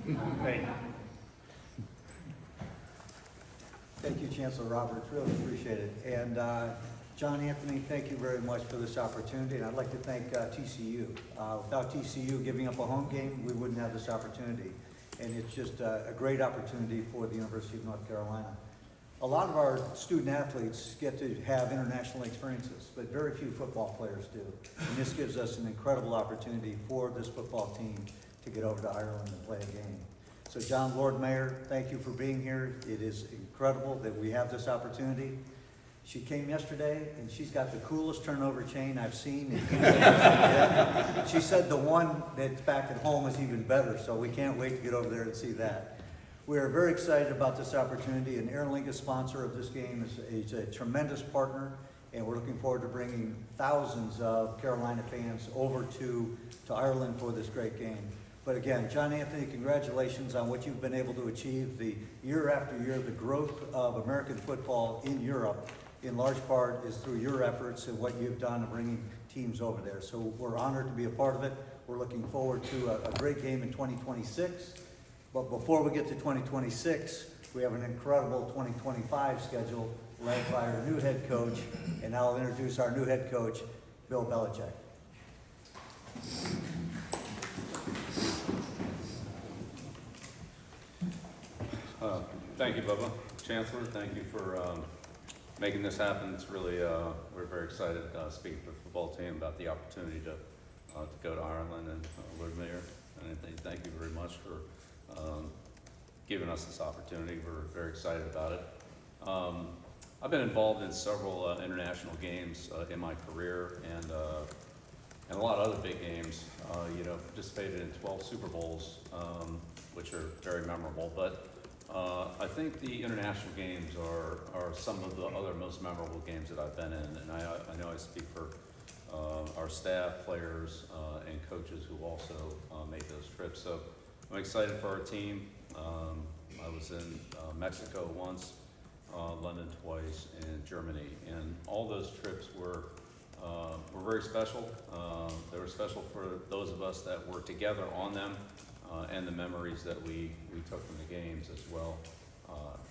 Thank you. Thank you, Chancellor Roberts, really appreciate it. And John Anthony, thank you very much for this opportunity, and I'd like to thank TCU. Without TCU giving up a home game, we wouldn't have this opportunity. And it's just a great opportunity for the University of North Carolina. A lot of our student athletes get to have international experiences, but very few football players do. And this gives us an incredible opportunity for this football team to get over to Ireland and play a game. So John Lord Mayor, thank you for being here. It is incredible that we have this opportunity. She came yesterday and she's got the coolest turnover chain I've seen. She said the one that's back at home is even better, so we can't wait to get over there and see that. We are very excited about this opportunity, and Aer Lingus, sponsor of this game, is a tremendous partner, and we're looking forward to bringing thousands of Carolina fans over to Ireland for this great game. But again, John Anthony, congratulations on what you've been able to achieve. The year after year, the growth of American football in Europe, in large part, is through your efforts and what you've done in bringing teams over there. So we're honored to be a part of it. We're looking forward to a great game in 2026. But before we get to 2026, we have an incredible 2025 schedule led by our new head coach, and I'll introduce our new head coach, Bill Belichick. Thank you, Bubba. Chancellor, thank you for making this happen. It's really, we're very excited speaking to the football team about the opportunity to go to Ireland, and Lord Mayor, and thank you very much for giving us this opportunity. We're very excited about it. I've been involved in several international games in my career, and a lot of other big games. Participated in 12 Super Bowls, which are very memorable. But I think the international games are some of the other most memorable games that I've been in, and I know I speak for our staff, players, and coaches who also made those trips. So I'm excited for our team. I was in Mexico once, London twice, and Germany, and all those trips were very special. They were special for those of us that were together on them, and the memories that we took from the games as well,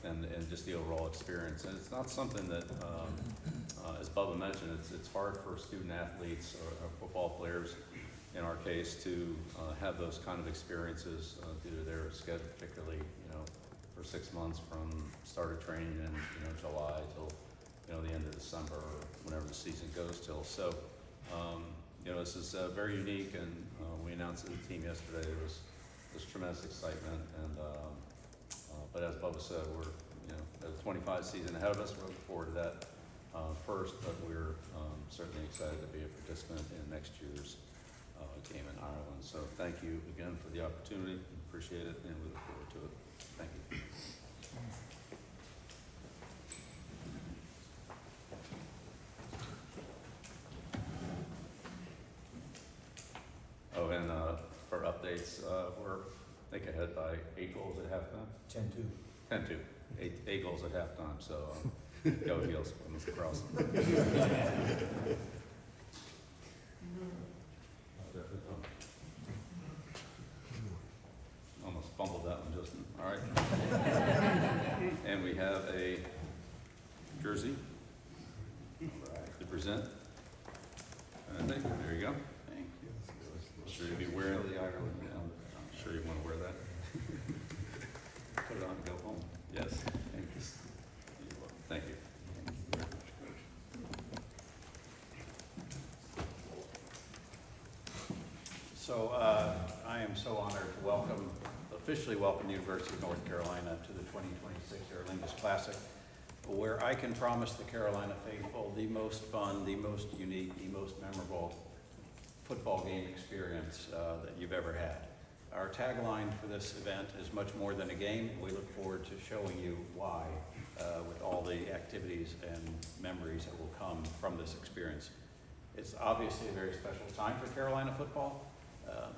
and just the overall experience. And it's not something that, as Bubba mentioned, it's hard for student athletes or football players, in our case, to have those kind of experiences due to their schedule, particularly, for 6 months from start of training in, July till, the end of December, or whenever the season goes till. So, this is very unique, and we announced it to the team yesterday. There was tremendous excitement, and but as Bubba said, we're the 25 season ahead of us. We're looking forward to that first, but we're certainly excited to be a participant in next year's game in Ireland. So thank you again for the opportunity. Appreciate it, and we look forward to it. Thank you. Oh, and for updates, we're I think ahead by 8 goals at halftime. 10-2. 10-2. 8 goals at halftime. So go Heels on the cross. Almost fumbled that one, Justin. All right. And we have a jersey to present. And there you go. Thank you. I'm sure you'll be wearing the Ireland. I'm sure you want to wear that. Put it on and go home. Yes. Thank you. Thank you. So I am so honored to officially welcome the University of North Carolina to the 2026 Aer Lingus Classic, where I can promise the Carolina faithful the most fun, the most unique, the most memorable football game experience that you've ever had. Our tagline for this event is much more than a game. We look forward to showing you why with all the activities and memories that will come from this experience. It's obviously a very special time for Carolina football.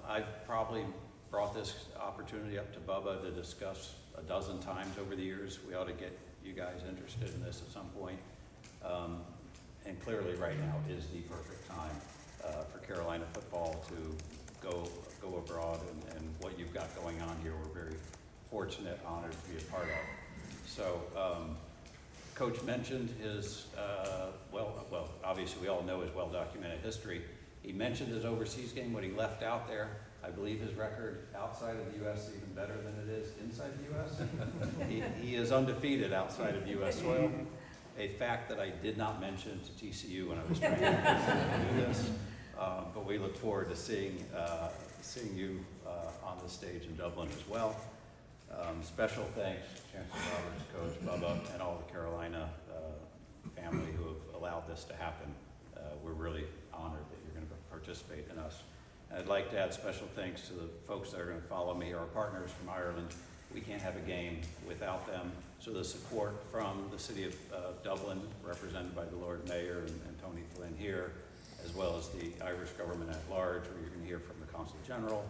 I've probably brought this opportunity up to Bubba to discuss a dozen times over the years. We ought to get you guys interested in this at some point. And clearly right now is the perfect time for Carolina football to go abroad and what you've got going on here. We're very fortunate, honored to be a part of. So, Coach mentioned his, well, obviously we all know his well-documented history. He mentioned his overseas game, what he left out there. I believe his record outside of the U.S. is even better than it is inside the U.S. He is undefeated outside of U.S. soil, a fact that I did not mention to TCU when I was trying to do this. But we look forward to seeing you on the stage in Dublin as well. Special thanks, Chancellor Roberts, Coach Bubba, and all the Carolina family who have allowed this to happen. We're really honored that you're going to participate in us. I'd like to add special thanks to the folks that are going to follow me, our partners from Ireland. We can't have a game without them. So the support from the city of Dublin, represented by the Lord Mayor and Tony Flynn here, as well as the Irish government at large, where you're going to hear from the Consul General,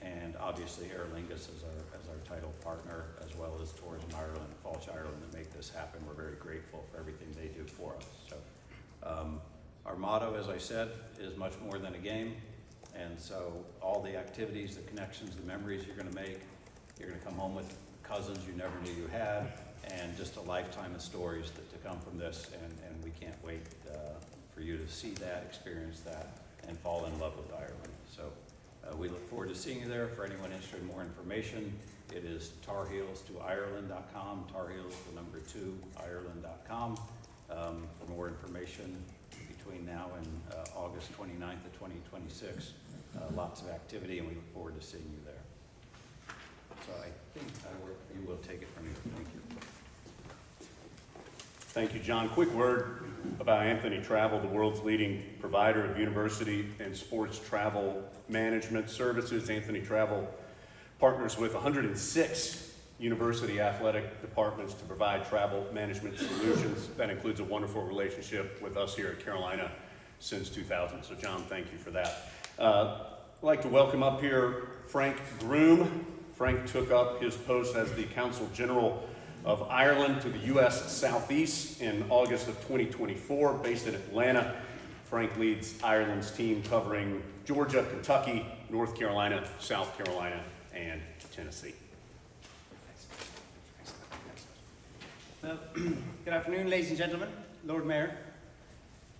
and obviously Aer Lingus as our title partner, as well as Tourism Ireland and Falch Ireland that make this happen. We're very grateful for everything they do for us. So our motto, as I said, is much more than a game. And so all the activities, the connections, the memories you're going to make, you're going to come home with cousins you never knew you had, and just a lifetime of stories to come from this. And we can't wait for you to see that, experience that, and fall in love with Ireland. So we look forward to seeing you there. For anyone interested in more information, it is tarheels2ireland.com, tarheels, the number 2, ireland.com. For more information between now and August 29th of 2026, lots of activity, and we look forward to seeing you there. So I think you will take it from here. Thank you. Thank you, John. Quick word about Anthony Travel, the world's leading provider of university and sports travel management services. Anthony Travel partners with 106 university athletic departments to provide travel management solutions. That includes a wonderful relationship with us here at Carolina since 2000. So John, thank you for that. I'd like to welcome up here Frank Groom. Frank took up his post as the Consul General of Ireland to the U.S. Southeast in August of 2024, based in Atlanta. Frank leads Ireland's team covering Georgia, Kentucky, North Carolina, South Carolina, and Tennessee. Well, good afternoon, ladies and gentlemen, Lord Mayor,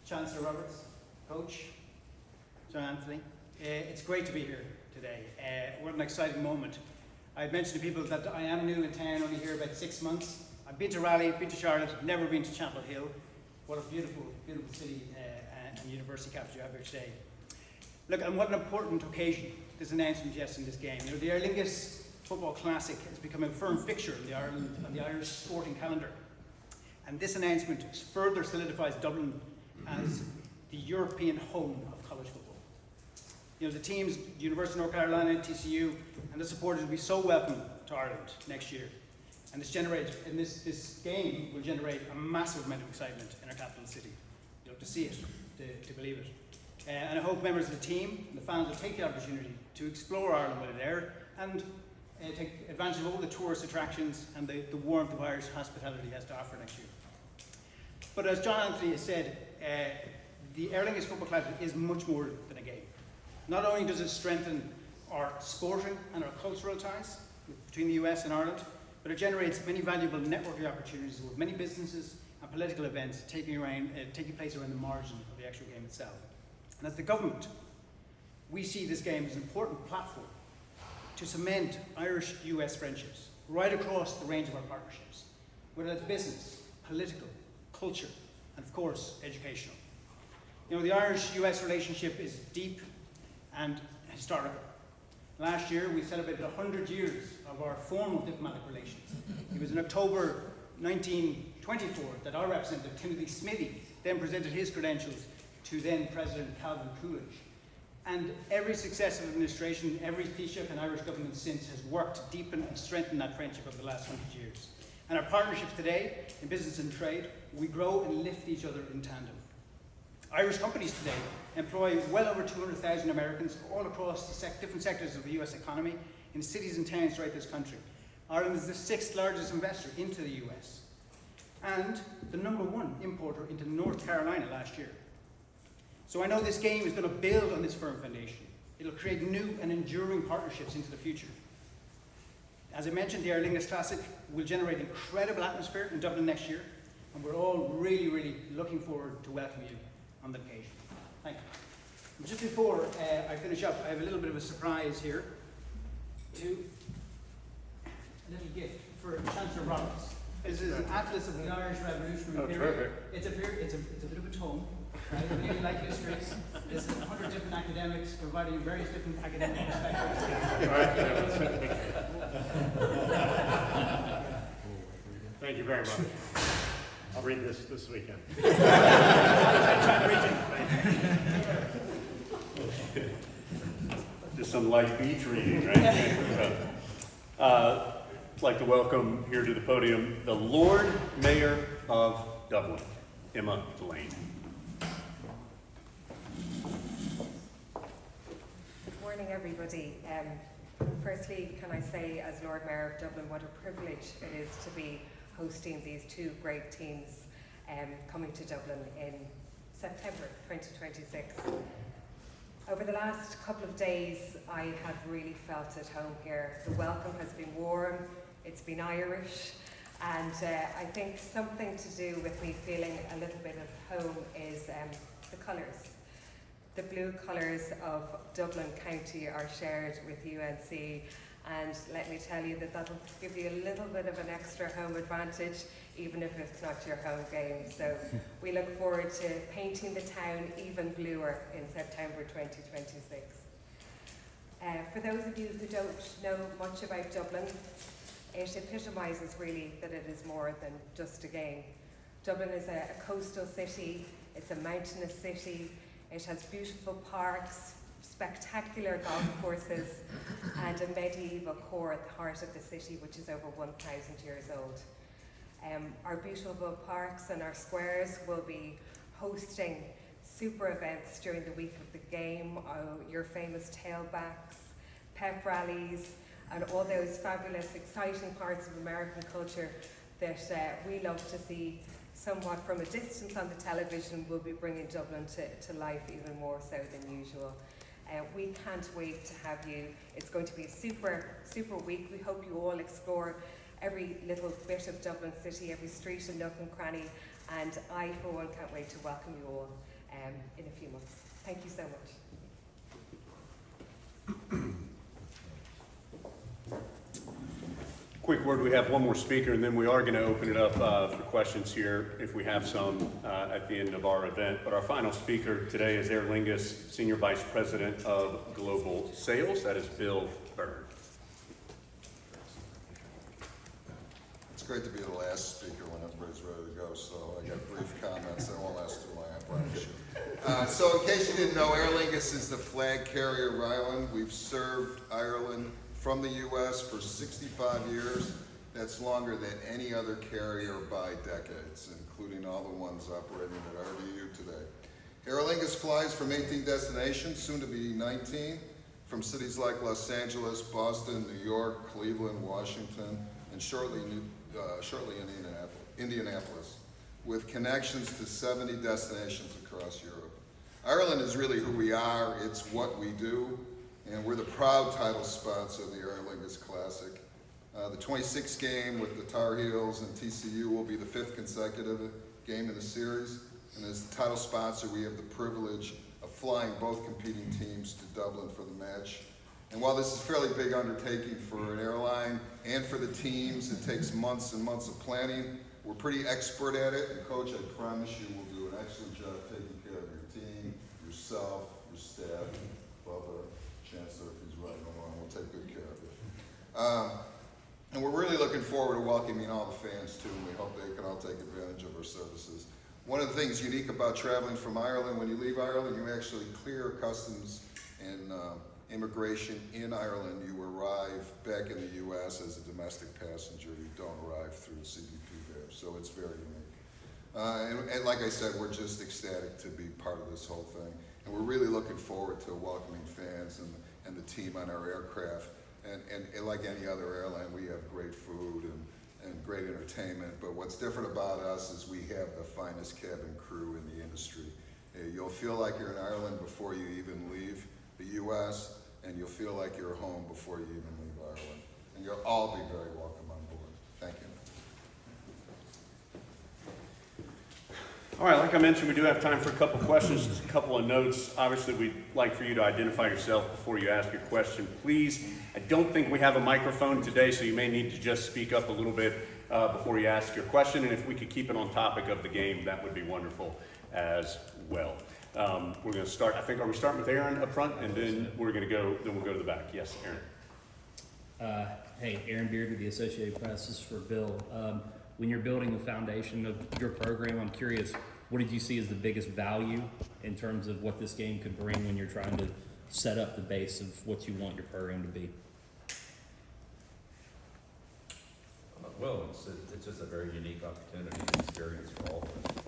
Chancellor Roberts, Coach, John Anthony. It's great to be here today. What an exciting moment. I've mentioned to people that I am new in town, only here about 6 months. I've been to Raleigh, been to Charlotte, never been to Chapel Hill. What a beautiful, beautiful city and university campus you have here today. Look, and what an important occasion this announcement yesterday in this game. You know, the Aer Lingus Football Classic has become a firm fixture in the Irish sporting calendar. And this announcement further solidifies Dublin as the European home of college football. You know, the teams, the University of North Carolina, TCU, and the supporters will be so welcome to Ireland next year. And this game will generate a massive amount of excitement in our capital city. You know, to see it, to believe it. And I hope members of the team and the fans will take the opportunity to explore Ireland while they're there and take advantage of all the tourist attractions and the warmth of Irish hospitality has to offer next year. But as John Anthony has said, the Aer Lingus Football Classic is much more than a game. Not only does it strengthen our sporting and our cultural ties between the US and Ireland, but it generates many valuable networking opportunities with many businesses and political events taking place around the margin of the actual game itself. And as the government, we see this game as an important platform to cement Irish-US friendships right across the range of our partnerships, whether it's business, political, culture, and of course, educational. You know, the Irish-US relationship is deep and historical. Last year, we celebrated 100 years of our formal diplomatic relations. It was in October 1924 that our representative, Timothy Smithy, then presented his credentials to then President Calvin Coolidge. And every successive administration, every Taoiseach and Irish government since has worked to deepen and strengthen that friendship over the last 100 years. And our partnerships today, in business and trade, we grow and lift each other in tandem. Irish companies today employ well over 200,000 Americans all across the different sectors of the US economy in cities and towns throughout this country. Ireland is the 6th largest investor into the US and the #1 importer into North Carolina last year. So I know this game is going to build on this firm foundation. It'll create new and enduring partnerships into the future. As I mentioned, the Aer Lingus Classic will generate incredible atmosphere in Dublin next year, and we're all really, really looking forward to welcoming you on the occasion. Thank you. And just before I finish up, I have a little bit of a surprise here. A little gift for Chancellor Roberts. This is an atlas of the Irish Revolutionary period. It's a bit of a tome. Right? If you really like history, this is 100 different academics providing various different academic perspectives. Thank you very much. I'll read this weekend. Just some light beach reading, right? I'd like to welcome here to the podium the Lord Mayor of Dublin, Emma Delaney. Good morning, everybody. Firstly, can I say, as Lord Mayor of Dublin, what a privilege it is to be hosting these two great teams coming to Dublin in September 2026. Over the last couple of days, I have really felt at home here. The welcome has been warm, it's been Irish, and I think something to do with me feeling a little bit of home is the colours. The blue colours of Dublin County are shared with UNC, and let me tell you that that'll give you a little bit of an extra home advantage, even if it's not your home game. So we look forward to painting the town even bluer in September 2026. For those of you who don't know much about Dublin, it epitomises really that it is more than just a game. Dublin is a coastal city, it's a mountainous city, it has beautiful parks, spectacular golf courses, and a medieval core at the heart of the city, which is over 1,000 years old. Our beautiful parks and our squares will be hosting super events during the week of the game, your famous tailbacks, pep rallies, and all those fabulous, exciting parts of American culture that we love to see somewhat from a distance on the television. Will be bringing Dublin to life even more so than usual. We can't wait to have you. It's going to be a super week. We hope you all explore every little bit of Dublin City, every street and nook and cranny, and I, for one, can't wait to welcome you all in a few months. Thank you so much. Quick word, we have one more speaker, and then we are going to open it up for questions here if we have some at the end of our event. But our final speaker today is Aer Lingus Senior Vice President of Global Sales. That is Bill Byrne. It's great to be the last speaker when everybody's ready to go, so I got brief comments. I won't last too long, I promise you. So in case you didn't know, Aer Lingus is the flag carrier of Ireland. We've served Ireland from the U.S. for 65 years. That's longer than any other carrier by decades, including all the ones operating at RDU today. Aer Lingus flies from 18 destinations, soon to be 19, from cities like Los Angeles, Boston, New York, Cleveland, Washington, and shortly Indianapolis, with connections to 70 destinations across Europe. Ireland is really who we are, it's what we do, and we're the proud title sponsor of the Aer Lingus Classic. The 26th game with the Tar Heels and TCU will be the 5th consecutive game in the series, and as the title sponsor, we have the privilege of flying both competing teams to Dublin for the match. And while this is a fairly big undertaking for an airline and for the teams, it takes months and months of planning. We're pretty expert at it, and Coach, I promise you we'll do an excellent job taking care of your team, yourself, your staff, Bubba, Chancellor, if he's riding along, we'll take good care of you. And we're really looking forward to welcoming all the fans too, and we hope they can all take advantage of our services. One of the things unique about traveling from Ireland, when you leave Ireland, you actually clear customs and immigration in Ireland. You arrive back in the U.S. as a domestic passenger. You don't arrive through the CBP there, so it's very unique. And like I said, we're just ecstatic to be part of this whole thing. And we're really looking forward to welcoming fans and the team on our aircraft. And like any other airline, we have great food and great entertainment. But what's different about us is we have the finest cabin crew in the industry. You'll feel like you're in Ireland before you even leave. the U.S., and you'll feel like you're home before you even leave Ireland. And you'll all be very welcome on board. Thank you. All right, like I mentioned, we do have time for a couple questions, just a couple of notes. Obviously, we'd like for you to identify yourself before you ask your question, please. I don't think we have a microphone today, so you may need to just speak up a little bit before you ask your question. And if we could keep it on topic of the game, that would be wonderful as well. We're going to start, I think, are we starting with Aaron up front? And then we'll go to the back. Yes, Aaron. Hey, Aaron Beard with the Associated Press. This is for Bill. When you're building the foundation of your program, I'm curious, what did you see as the biggest value in terms of what this game could bring when you're trying to set up the base of what you want your program to be? Well, it's just a very unique opportunity and experience for all of us.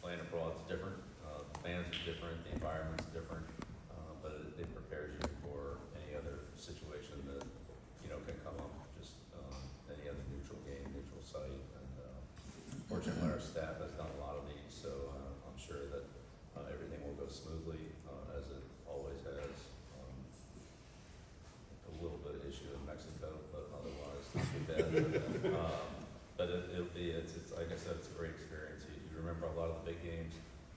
Playing abroad is different, the fans are different, the environment's different, but it prepares you for any other situation that, can come up, just any other neutral game, neutral site. And fortunately, our staff has done a lot of these, so I'm sure that everything will go smoothly, as it always has. A little bit of issue in Mexico, but otherwise not too bad. But it's like I said, it's a great experience. You remember a lot of the big games,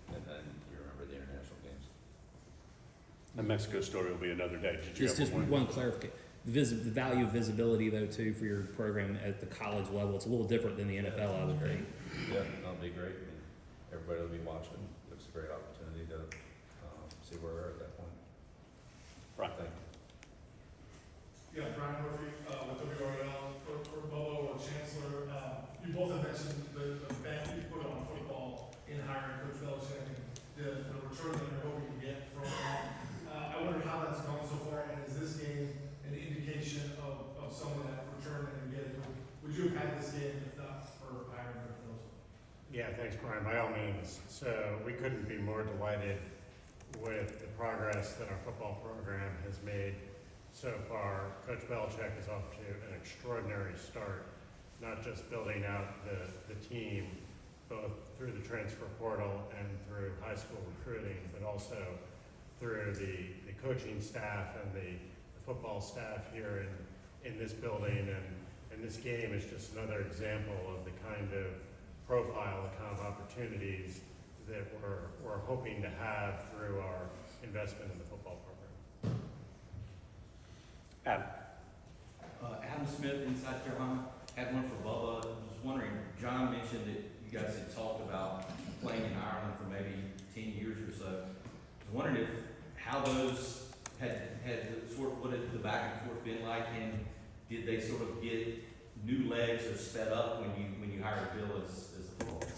and then you remember the international games. The Mexico story will be another day. Did you Just have one clarification. The value of visibility, though, too, for your program at the college level, it's a little different than the NFL, I would think. Yeah, that'll be great. I mean, everybody will be watching. It's a great opportunity to see where we're at that point. Right. Thank you. Yeah, Brian Murphy with WRL for Bobo or Chancellor. You both have mentioned the bet you put on football in hiring Coach Belichick and the return that you're hoping to get from that. I wonder how that's gone so far, and is this game an indication of some of that return that you're getting? Would you have had this game if not for hiring Coach Belichick? Yeah, thanks, Brian, by all means. So we couldn't be more delighted with the progress that our football program has made so far. Coach Belichick is off to an extraordinary start, not just building out the team, both through the transfer portal and through high school recruiting, but also through the coaching staff and the football staff here in this building. And this game is just another example of the kind of profile, the kind of opportunities that we're hoping to have through our investment in the football program. Adam. Adam Smith in South Carolina. Had one for Bubba. I was wondering, John mentioned that you guys had talked about playing in Ireland for maybe 10 years or so. I was wondering how those had sort of, what had the back and forth been like, and did they sort of get new legs or sped up when you hired Bill as the football coach?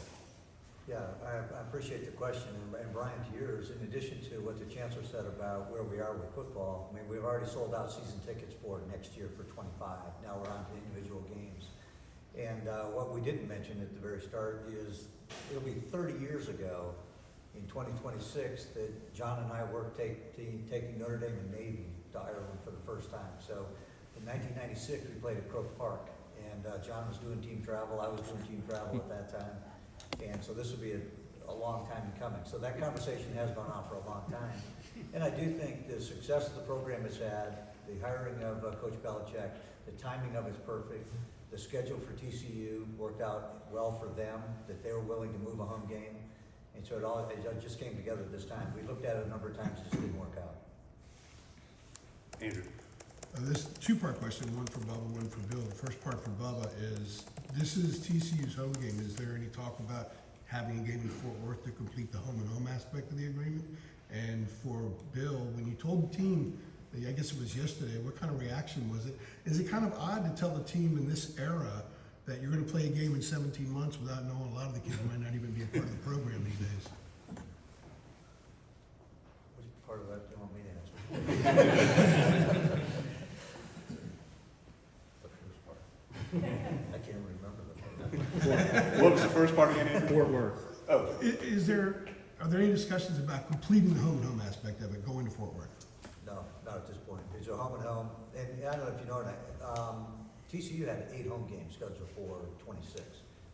Yeah, I appreciate the question, and Brian, to yours, in addition to what the Chancellor said about where we are with football, I mean, we've already sold out season tickets for next year for 25. Now we're on to individual games. And what we didn't mention at the very start is it'll be 30 years ago in 2026 that John and I worked taking Notre Dame and Navy to Ireland for the first time. So in 1996, we played at Croke Park, and John was doing team travel, I was doing team travel at that time. And so this will be a long time coming. So that conversation has gone on for a long time. And I do think the success the program has had, the hiring of Coach Belichick, the timing of it's perfect. The schedule for TCU worked out well for them, that they were willing to move a home game. And so it just came together this time. We looked at it a number of times, it just didn't work out. Andrew. This two-part question, one for Bubba, one for Bill. The first part for Bubba is, this is TCU's home game. Is there any talk about having a game in Fort Worth to complete the home-and-home aspect of the agreement? And for Bill, when you told the team, I guess it was yesterday, what kind of reaction was it? Is it kind of odd to tell the team in this era that you're going to play a game in 17 months without knowing a lot of the kids might not even be a part of the program these days? Which part of that do you want me to answer? I can't remember the part. What was the first part again, Andrew? Fort Worth. Oh, Are there any discussions about completing the home-and-home aspect of it, going to Fort Worth? No, not at this point. It's a home and home, and I don't know if you know or not, TCU had 8 home games scheduled for 26,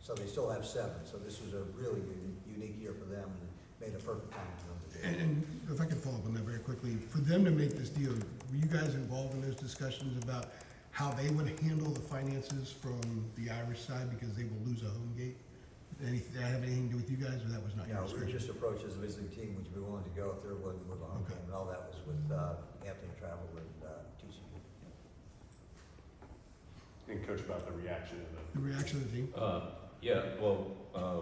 so they still have 7. So this was a really unique year for them, made a perfect time for them to do it. And if I could follow up on that very quickly, for them to make this deal, were you guys involved in those discussions about how they would handle the finances from the Irish side because they will lose a home gate? Did that have anything to do with you guys, or that was not your No, we were discussion? just approached as a visiting team, would you be willing to go if there was a home Okay. game? And all that was with Anthony Travel and TCU. And coach, about the reaction of The reaction of the team? Yeah, well,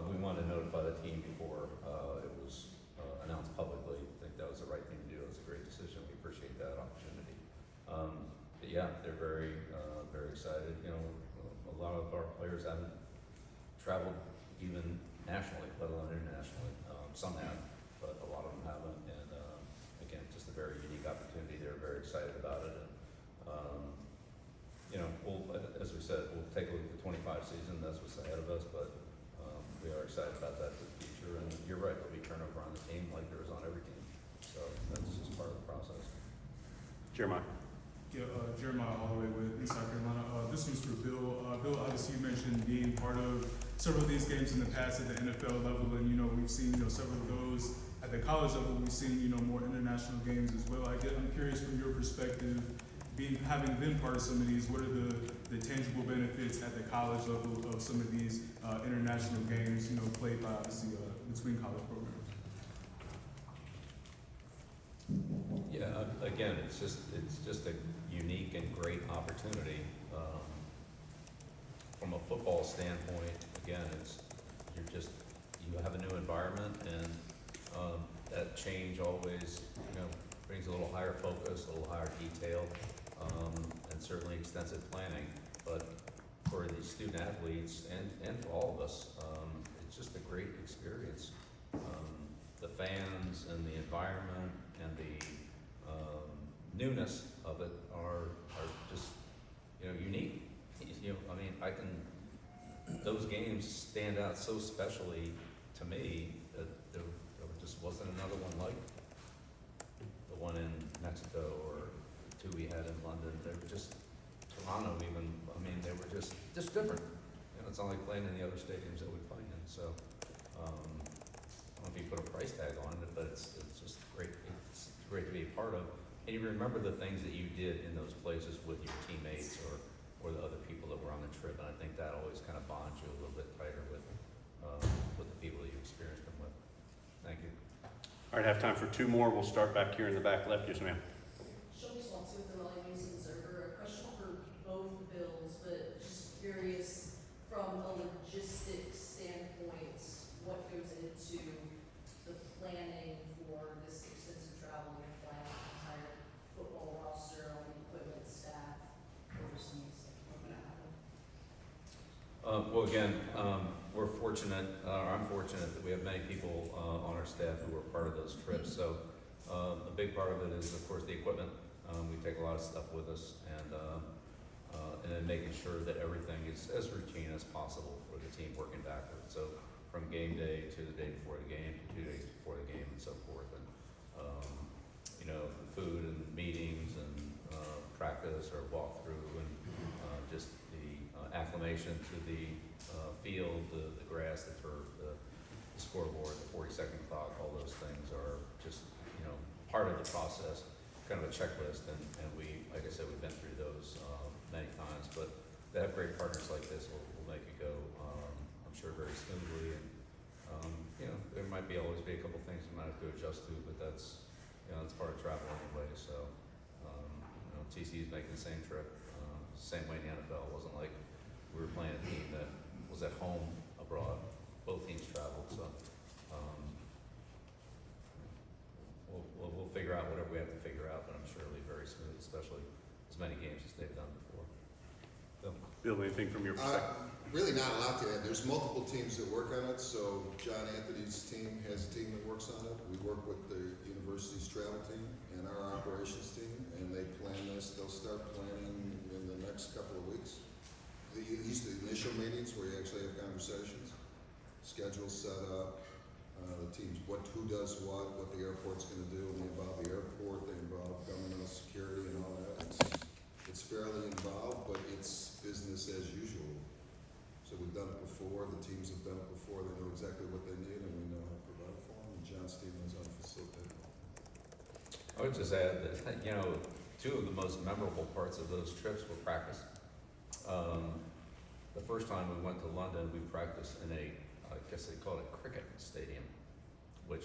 we wanted to notify the team before it was announced publicly. I think that was the right thing to do. It was a great decision. We appreciate that opportunity. But yeah, they're very, very excited. You know, a lot of our players haven't traveled even nationally, let alone internationally. Some have, but a lot of them haven't. And again, just a very unique opportunity. They're very excited about it. And, you know, we'll, as we said, we'll take a look at the 25 season. That's what's ahead of us, but we are excited about that for the future. And you're right, there'll be turnover on the team like there is on every team. So that's just part of the process. Jeremiah. Yeah, Jeremiah Holloway with East South Carolina. This one's for Bill. Bill, obviously you mentioned being part of several of these games in the past at the NFL level, and you know we've seen several of those at the college level. We've seen more international games as well. I'm curious from your perspective, having been part of some of these, what are the tangible benefits at the college level of some of these international games? Played by obviously between college programs. Yeah, again, it's just a unique and great opportunity. From a football standpoint, again, you have a new environment, and that change always, brings a little higher focus, a little higher detail, and certainly extensive planning. But for the student athletes and for all of us, it's just a great experience. The fans and the environment and the newness of it are just unique. Those games stand out so specially to me that there just wasn't another one like the one in Mexico or the two we had in London. They were just Toronto even. They were just different. It's not like playing in the other stadiums that we play in. So I don't know if you put a price tag on it, but it's just great. It's great to be a part of. And you remember the things that you did in those places with your teammates or the other people that were on the trip, and I think that always kind of bonds you a little bit tighter with the people that you experienced them with. Thank you. All right, I have time for two more. We'll start back here in the back left. Yes, ma'am. Shelby Swanson with the Raleigh News and Observer. A question for both bills, but just curious from a logistics standpoint, what goes into the planning for this extensive travel and planning the entire football roster, all the equipment, staff, overseas? Well, again, we're fortunate, I'm fortunate that we have many people on our staff who are part of those trips. So a big part of it is, of course, the equipment. We take a lot of stuff with us, and then making sure that everything is as routine as possible for the team working backwards. So from game day to the day before the game to 2 days before the game and so forth. And the food and meetings and practice or walkthrough and just the acclimation to the field, the grass, the turf, the scoreboard, the 40-second clock, all those things are just, part of the process, kind of a checklist. And we, like I said, we've been through those many times, but to have great partners like this will make it go, I'm sure, very smoothly. And, there might always be a couple things we might have to adjust to, but that's, it's part of travel anyway. So, TCU is making the same trip, same way in the NFL. It wasn't like we were playing a team that was at home abroad. Both teams traveled, so we'll figure out whatever we have to figure out, but I'm sure it'll be very smooth, especially as many games as they've done before. Bill, anything from your perspective? Really not a lot to add. There's multiple teams that work on it. So John Anthony's team has a team that works on it. We work with the university's travel team and our operations team, and they plan this. They'll start planning in the next couple of weeks. These are the initial meetings where you actually have conversations, schedules set up, the teams, who does what the airport's going to do, and they involve the airport, they involve governmental security and all that. It's fairly involved, but it's business as usual. So we've done it before, the teams have done it before, they know exactly what they need, and we know how to provide for them. And John John Stevens on facilitating. I would just add that, you know, two of the most memorable parts of those trips were practice. The first time we went to London, we practiced in a, I guess they call it a cricket stadium, which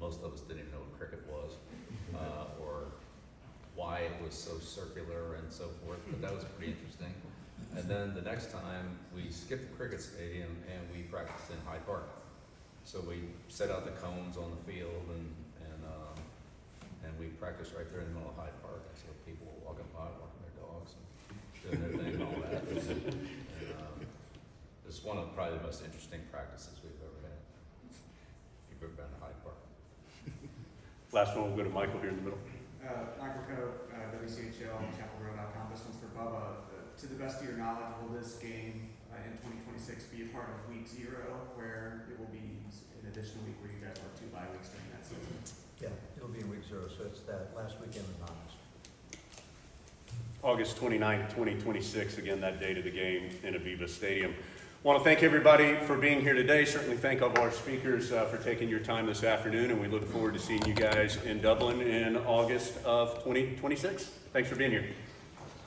most of us didn't even know what cricket was, or why it was so circular and so forth, but that was pretty interesting. And then the next time, we skipped the cricket stadium and we practiced in Hyde Park. So we set out the cones on the field and we practiced right there in the middle of Hyde Park. I saw people walking by, walking their dogs, and doing their thing and all that. It's one of probably the most interesting practices we've ever had. If you've ever been to Hyde Park. Last one, we'll go to Michael here in the middle. Michael Coe, WCHL, Chapel Road.com. This one's for Bubba. To the best of your knowledge, will this game in 2026 be a part of week 0, where it will be an additional week where you guys work 2 bye weeks during that season? Yeah, it'll be week 0, so it's that last weekend in August. August 29th, 2026, again, that date of the game in Aviva Stadium. Want to thank everybody for being here today. Certainly thank all of our speakers for taking your time this afternoon, and we look forward to seeing you guys in Dublin in August of 2026. Thanks for being here.